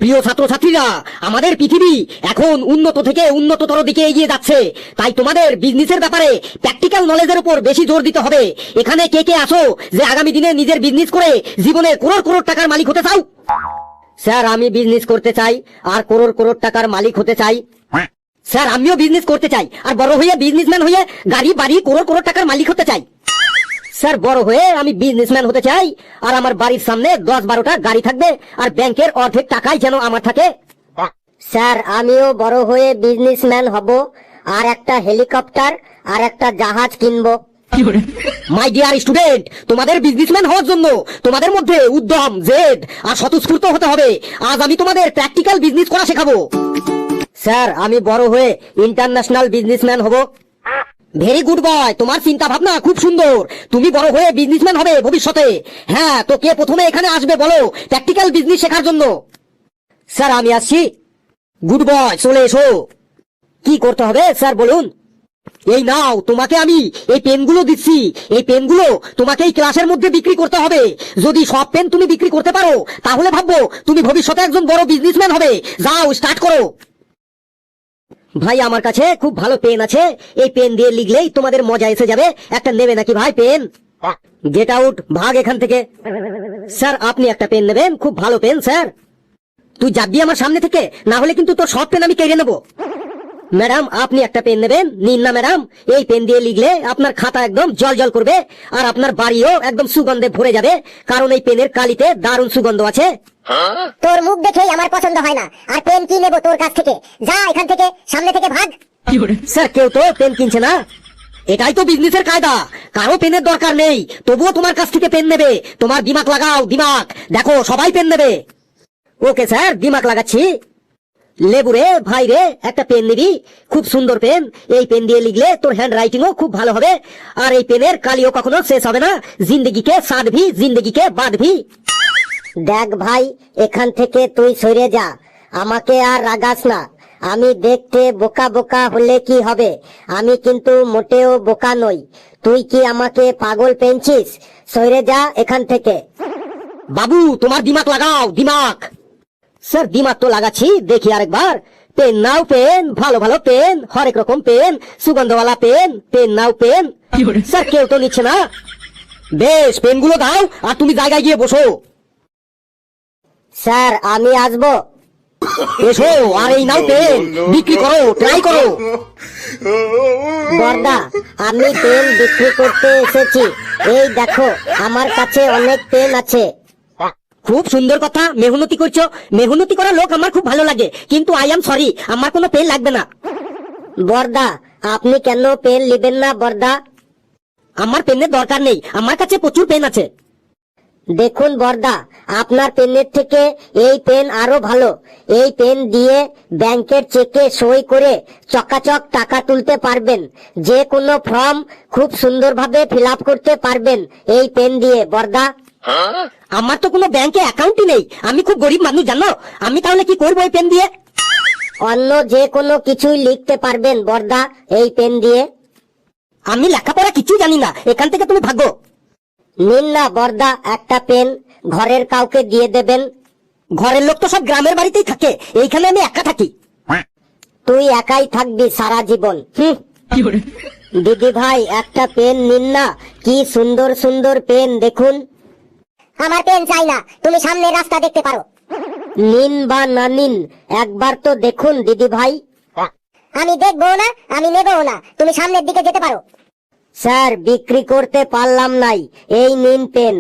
প্রিয় ছাত্রছাত্রীরা, আমাদের পৃথিবী এখন উন্নত থেকে উন্নততর দিকে এগিয়ে যাচ্ছে। তাই তোমাদের বিজনেসের ব্যাপারে প্র্যাকটিক্যাল নলেজের উপর বেশি জোর দিতে হবে। এখানে কে কে আসো যে আগামী দিনে নিজের বিজনেস করে জীবনে করোড় করোড় টাকার মালিক হতে চাও? স্যার, আমি বিজনেস করতে চাই আর করোড় করোড় টাকার মালিক হতে চাই। স্যার, আমিও বিজনেস করতে চাই আর বড় হয়ে বিজনেসম্যান হয়ে গাড়ি বাড়ি করোড় করোড় টাকার মালিক হতে চাই। স্যার, বড় হয়ে আমি বিজনেসম্যান হতে চাই আর আমার বাড়ির সামনে 10-12টা গাড়ি থাকবে আর ব্যাংকের অর্ধেক টাকাই যেন আমার থাকে। স্যার, আমিও বড় হয়ে বিজনেসম্যান হব আর একটা হেলিকপ্টার আর একটা জাহাজ কিনবো। মাই ডিয়ার স্টুডেন্ট, তোমাদের বিজনেসম্যান হওয়ার জন্য তোমাদের মধ্যে উদ্যম, জেদ আর স্বতঃস্ফূর্ত হতে হবে। আজ আমি তোমাদের প্র্যাকটিক্যাল বিজনেস করা শেখাবো। স্যার, আমি বড় হয়ে ইন্টারন্যাশনাল বিজনেসম্যান হব। ভেরি গুড বয়, তোমার চিন্তা ভাবনা খুব সুন্দর। তুমি বড় হয়ে বিজনেসম্যান হবে ভবিষ্যতে। হ্যাঁ, তো কে প্রথমে এখানে আসবে বলো প্র্যাকটিক্যাল বিজনেস শেখার জন্য? স্যার, আমি আসছি। গুড বয়, চলে এসো। কি করতে হবে স্যার বলুন? এই নাও, তোমাকে আমি এই পেনগুলো দিচ্ছি। এই পেনগুলো তোমাকে এই ক্লাসের মধ্যে বিক্রি করতে হবে। যদি সব পেন তুমি বিক্রি করতে পারো তাহলে ভাববো তুমি ভবিষ্যতে একজন বড় বিজনেসম্যান হবে। যাও, স্টার্ট করো। ভাই, আমার কাছে খুব ভালো পেন আছে। এই পেন দিয়ে লিখলেই তোমাদের মজা এসে যাবে। একটা নেবে নাকি ভাই পেন? গেট আউট, ভাগ এখান থেকে। স্যার, আপনি একটা পেন নেবেন? খুব ভালো পেন স্যার। তুই যাবি আমার সামনে থেকে, না হলে কিন্তু তোর সব পেন আমি কেড়ে নেবো। ম্যাডাম, আপনি একটা পেন নেবেন? নিন না ম্যাডাম। এই পেন দিয়ে লিখলে আপনার খাতা একদম জল জল করবে আর আপনার বাড়িও একদম সুগন্ধে ভরে যাবে, কারণ এই পেনের কালিতে দারুণ সুগন্ধ আছে। তোর মুখ দেখেই আমার পছন্দ হয় না, আর পেন কি নেবো তোর কাছ থেকে? যা এখান থেকে, সামনে থেকে ভাগ। স্যার, কেউ তো পেন কিনছে না। এটাই তো বিজনেসের কায়দা। কারো পেনের দরকার নেই, তবুও তোমার কাছ থেকে পেন নেবে। তোমার দিমাগ লাগাও, দিমাগ। দেখো, সবাই পেন নেবে। ওকে স্যার, দিমাগ লাগাচ্ছি। লেবু রে ভাই রে, একটা পেন নিবি? খুব সুন্দর পেন। এই পেন দিয়ে লিখলে তোর হ্যান্ড রাইটিংও খুব ভালো হবে আর এই পেনের কালিও কখনো শেষ হবে না। জিন্দগিকে সাধভি, জিন্দগিকে বাঁধভি। দেখ ভাই, এখান থেকে তুই সরে যা, আমাকে আর রাগাস না। আমি দেখতে বোকা বোকা হলে কি হবে? আমি কিন্তু মোটেও বোকা নই। তুই কি আমাকে পাগল পেয়েছিস? সরে যা এখান থেকে। বাবু, তোমার দিমাগ লাগাও, দিমাগ। স্যার, দিমাগ তো লাগাচ্ছি, দেখি আরেকবার। পেন নাও, পেন। ভালো ভালো পেন, হরেক রকম পেন, সুগন্ধওয়ালা পেন। পেন নাও, পেন। স্যার, কেউ তো নিচ্ছে না। বেশ, পেনগুলো দাও আর তুমি জায়গায় গিয়ে বসো। স্যার, আমি আসবো। এসো, আর এই নাও পেন, বিক্রি করো, ট্রাই করো। বর্দা, আমি পেন বিক্রি করতে এসেছি। এই দেখো, আমার কাছে অনেক পেন আছে। খুব সুন্দর কথা, মেহনতি করছো। মেহনতি করা লোক আমার খুব ভালো লাগে, কিন্তু আই এম সরি, আমার কোনো পেন লাগবে না। বর্দা, আপনি কেন পেন নেবেন না বর্দা? আমার পেনের দরকার নেই, আমার কাছে প্রচুর পেন আছে। দেখুন বর্দা, আপনার পেনের থেকে এই পেন আরো ভালো। এই পেন দিয়ে ব্যাংকের চেকে সই করে চকাচক টাকা তুলতে পারবেন। যে কোনো ফর্ম খুব সুন্দরভাবে ফিল আপ করতে পারবেন এই পেন দিয়ে বর্দা। আমার তো কোনো ব্যাংকে অ্যাকাউন্টই নেই, আমি খুব গরিব মানুষ জানো। আমি তাহলে কি করবো এই পেন দিয়ে? অন্য যে কোনো কিছুই লিখতে পারবেন বর্দা এই পেন দিয়ে। আমি লেখাপড়া কিছুই জানি না, এখান থেকে তুমি ভাগো। নিন না বর্দা একটা পেন, ঘরের কাউকে দিয়ে দেবেন। ঘরের লোক তো সব গ্রামের বাড়িতেই থাকে, এইখানে আমি একা থাকি। তুই একাই থাকবি সারা জীবন। দিদি ভাই, একটা পেন নিন না, কি সুন্দর সুন্দর পেন দেখুন। আমার পেন চাই না, তুমি সামনের রাস্তা দেখতে পারো। নিন বা না নিন, একবার তো দেখুন দিদি ভাই। আমি দেখবো না, আমি নেবো না, তুমি সামনের দিকে যেতে পারো। স্যার, বিক্রি করতে পারলাম নাই, এই নিন পেন।